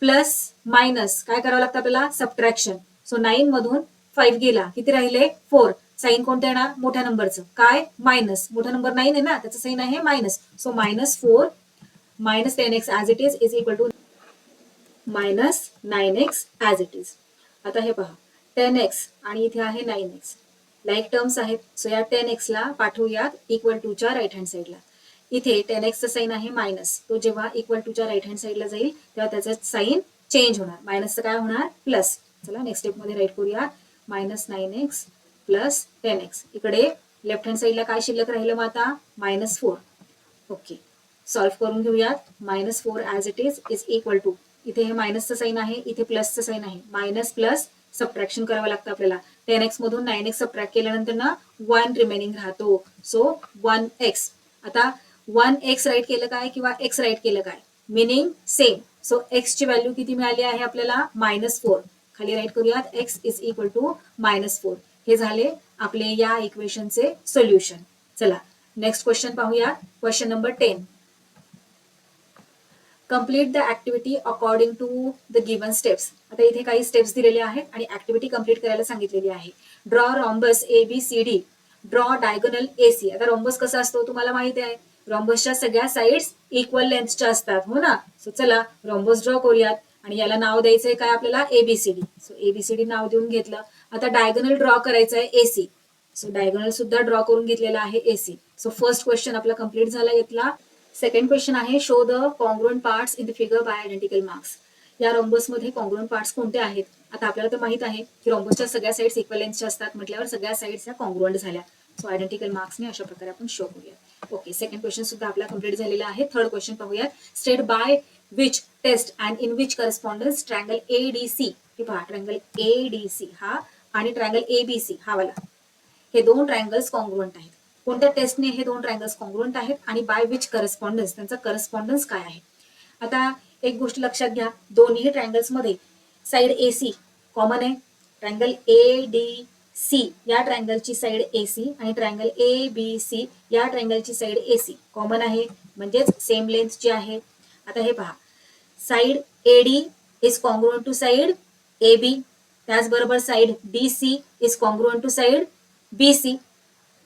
प्लस मायनस काय करावं लागतं आपल्याला सबट्रॅक्शन. सो 9 मधून 5 गेला किती राहिले 4. साईन कोणतं येणार मोठ्या नंबरचं काय मायनस. मोठा नंबर 9 आहे ना त्याचं साईन आहे minus. So -4 -10x as it is equal to -9x as it is. आता हे पहा 10x आणि इथे आहे 9x लाईक टर्म्स आहेत. सो या 10x ला पाठवूयात इक्वल टूच्या राईट हँड साईडला. इथे 10xचं साईन आहे मायनस, तो जेव्हा इक्वल टूच्या राईट हँड साईडला जाईल तेव्हा त्याचं साईन चेंज होणार. मायनसचं काय होणार प्लस. चला नेक्स्ट स्टेपमध्ये राईट करूया. -9x plus 10x. इकडे लेफ्ट हँड साईडला काय शिल्लक राहिलं मग आता -4. ओके, सॉल्व्ह करून घेऊयात. -4 as it is equal to इथे हे मायनसचं साईन आहे, इथे प्लसचं साईन आहे. मायनस प्लस सबट्रॅक्शन करावं लागतं आपल्याला. 10x मधून 9x सबट्रॅक्ट केल्यानंतर ना 1 रिमेनिंग राहतो. So 1x. आता 1x राईट केलं काय किंवा x राईट केलं काय मिनिंग सेम. सो x ची व्हॅल्यू किती मिळाली आहे आपल्याला -4. खाली राईट करूयात x इज इक्वल टू -4. हे झाले आपले या इक्वेशनचे सोल्युशन. चला नेक्स्ट क्वेश्चन पाहूया. Question number 10. Complete the activity according to the given steps. आता इथे काही स्टेप्स दिलेले आहेत आणि ऍक्टिव्हिटी कम्प्लीट करायला सांगितलेली आहे. Draw rhombus ABCD. Draw diagonal AC. आता रॉम्बस कसा असतो तुम्हाला माहिती आहे. रॉम्बसच्या सगळ्या साइड्स इक्वल लेंथच्या असतात हो ना. सो चला रॉम्बस ड्रॉ करूयात आणि याला नाव द्यायचंय काय आपल्याला ABCD. सो ABCD नाव देऊन घेतलं. आता डायगोनल ड्रॉ करायचं आहे AC. सो डायगोनल सुद्धा ड्रॉ करून घेतलेला आहे AC. सो फर्स्ट क्वेश्चन आपला कम्प्लीट झाला इथला. सेकंड क्वेश्चन आहे show the congruent parts in the figure by identical marks. या रॉम्बस मध्ये कॉन्ग्रुएंट पार्ट्स कोणते आहेत. आता आपल्याला तर माहित आहे की रॉम्बसच्या सगळ्या साइड्स इक्वल लेंथच्या असतात म्हटल्यावर सगळ्या साइड्स या कॉन्ग्रुएंट झाल्या. सो आयडेंटिकल मार्क्सने अशा प्रकारे आपण शो करूया. ओके, सेकंड क्वेश्चन सुद्धा आपला कम्प्लीट झालेला आहे. थर्ड क्वेश्चन पाहूयात. State by which test and in which correspondence triangle ADC. हे पहा ट्रायंगल ADC हा आणि ट्रायंगल ABC हा वाला, हे दोन ट्रायंगल्स कॉन्ग्रुएंट आहेत. कोणत्या टेस्टने हे दोन ट्रायंगल्स कॉन्ग्रुएंट आहेत आणि बाय विच करस्पॉन्डन्स त्यांचा करस्पॉन्डन्स काय आहे. आता एक गोष्ट लक्षात घ्या, दोन्ही ट्रायंगल्स मध्ये साइड AC कॉमन आहे. ट्रायंगल ADC या ट्रायंगलची साइड AC आणि ट्रायंगल ABC या ट्रायंगलची साइड AC कॉमन आहे, म्हणजेच सेम लेंथची आहे. आता हे पहा, side AD is congruent to side AB, त्याचबरोबर side DC is congruent to side BC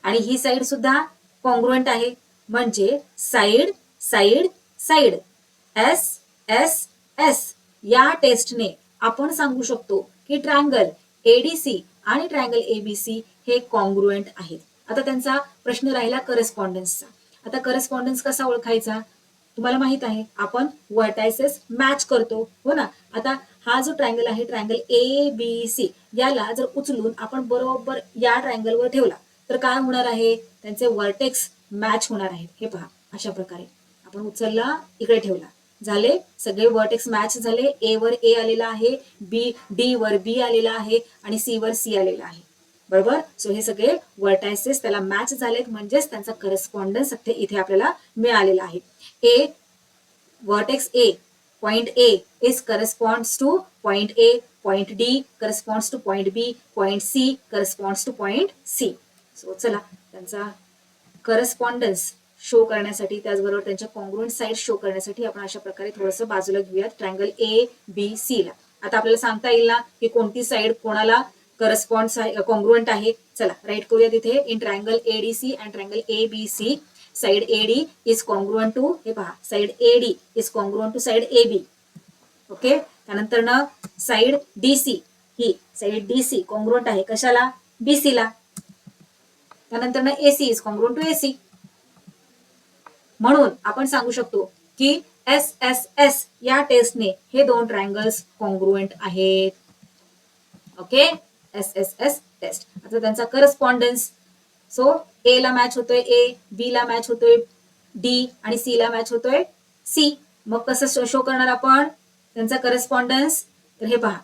आणि ही साइड सुद्धा कॉन्ग्रुएंट आहे, म्हणजे साइड साइड साइड S या टेस्टने आपण सांगू शकतो की ट्रायंगल ADC आणि ट्रायंगल ABC हे कॉन्ग्रुएंट आहेत. आता त्यांचा प्रश्न राहिला करस्पॉन्डन्सचा. आता करस्पॉन्डन्स कसा ओळखायचा तुम्हाला माहित आहे, आपण व्हर्टायसेस मॅच करतो हो ना. आता हा जो ट्रायंगल आहे ट्रायंगल ABC याला जर उचलून आपण बरोबर या ट्रायंगलवर ठेवला तर काय होणार आहे, त्यांचे व्हर्टेक्स मॅच होणार आहेत. हे पहा अशा प्रकारे आपण उचलला इकडे ठेवला, झाले सगळे व्हर्टेक्स मॅच झाले. A वर A आलेला आहे, D वर B आलेला आहे आणि C वर C आलेला आहे, बरोबर. सो हे सगळे व्हर्टायसेस त्याला मॅच झालेत, म्हणजेच त्यांचा करस्पॉन्डन्स इथे आपल्याला मिळालेला आहे. Vertex A point A is corresponds to point A, point D corresponds to point B, point C corresponds to point C. So चला त्यांचा करस्पॉन्डन्स शो करण्यासाठी त्याचबरोबर त्यांच्या कॉन्ग्रुएंट साईड शो करण्यासाठी आपण अशा प्रकारे थोडंसं बाजूला घेऊयात ट्रायंगल ABC ला. आता आपल्याला सांगता येईल ना की कोणती साईड कोणाला करस्पॉन्ड कॉन्ग्रुएंट आहे. चला राईट करूया तिथे in triangle ADC and triangle ABC side AD is congruent to, हे पहा side AD is congruent to side AB. Okay, त्यानंतर ना साइड DC ही साइड DC कॉन्ग्रुएंट आहे कशाला, BC ला. त्यानंतर ना AC is congruent to AC. म्हणून आपण सांगू शकतो की SSS या टेस्टने हे दोन ट्रायंगल्स कॉन्ग्रुएंट आहेत. Okay, SSS test. आता त्यांचा करस्पॉन्डन्स, सो A ला मॅच होतोय A, B ला मॅच होतोय D आणि C ला मॅच होतोय C. मग कसं शो करणार आपण त्यांचा करस्पॉन्डन्स, तर हे पहा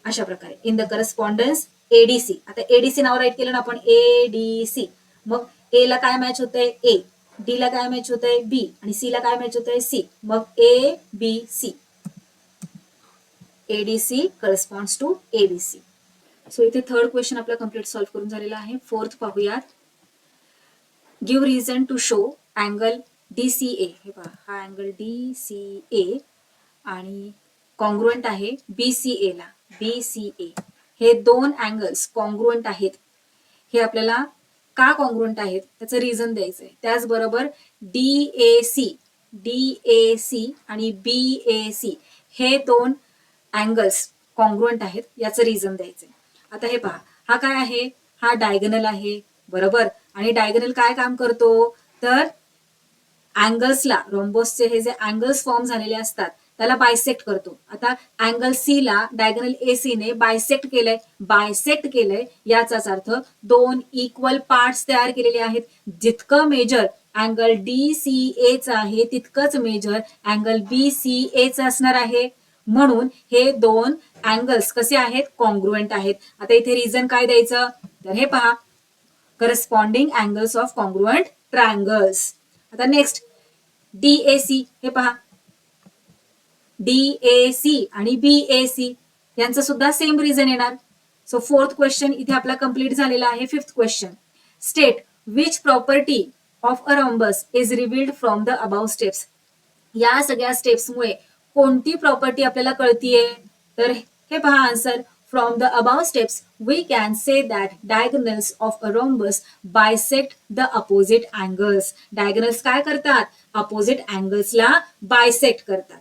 अशा प्रकारे इन द करस्पॉन्डन्स ADC. आता ADC नाव राईट केलं ना आपण ADC. मग A ला काय मॅच होतंय A, D ला काय मॅच होतंय B आणि C ला काय मॅच होतंय C. मग ABC ADC corresponds to ABC. So इथे थर्ड क्वेश्चन आपला कम्प्लीट सॉल्व्ह करून झालेला आहे. फोर्थ पाहूयात. Give reason to show angle DCA. हे पहा हा अँगल DCA आणि कॉन्ग्रुएंट आहे BCA ला. BCA हे दोन अँगल्स कॉन्ग्रुएंट आहेत. हे आपल्याला का कॉन्ग्रुएंट आहेत त्याचं रिझन द्यायचं आहे. त्याचबरोबर DAC आणि BAC हे दोन अँगल्स कॉन्ग्रुएंट आहेत याचं रिझन द्यायचंय. आता हे पहा हा काय आहे, हा डायगोनल आहे बरोबर. आणि डायगोनल काय काम करतो, तर अँगल्सला रोम्बोसचे हे जे अँगल्स फॉर्म झालेले असतात त्याला बायसेक्ट करतो. आता अँगल C ला डायगोनल AC ने बायसेक्ट केलंय याचाच अर्थ दोन इक्वल पार्ट्स तयार केलेले आहेत. जितकं मेजर अँगल DCA चं आहे तितकंच मेजर अँगल BCA चं असणार आहे. म्हणून हे दोन अँगल्स कसे आहेत, कॉन्ग्रुएंट आहेत. आता इथे रिझन काय द्यायचं, तर हे पहा corresponding angles of congruent triangles. आता नेक्स्ट DAC. हे पहा DAC आणि BAC यांचं सुद्धा सेम रिझन येणार. सो फोर्थ क्वेश्चन इथे आपला कंप्लीट झालेला आहे. Fifth question, state which property of a rhombus is revealed from the above steps. या सगळ्या स्टेप्समुळे कोणती प्रॉपर्टी आपल्याला कळतीये, तर हे पहा answer. From the above steps we can say that diagonals of a rhombus bisect the opposite angles. Diagonals काय करतात, opposite अँगल्सला bisect करतात.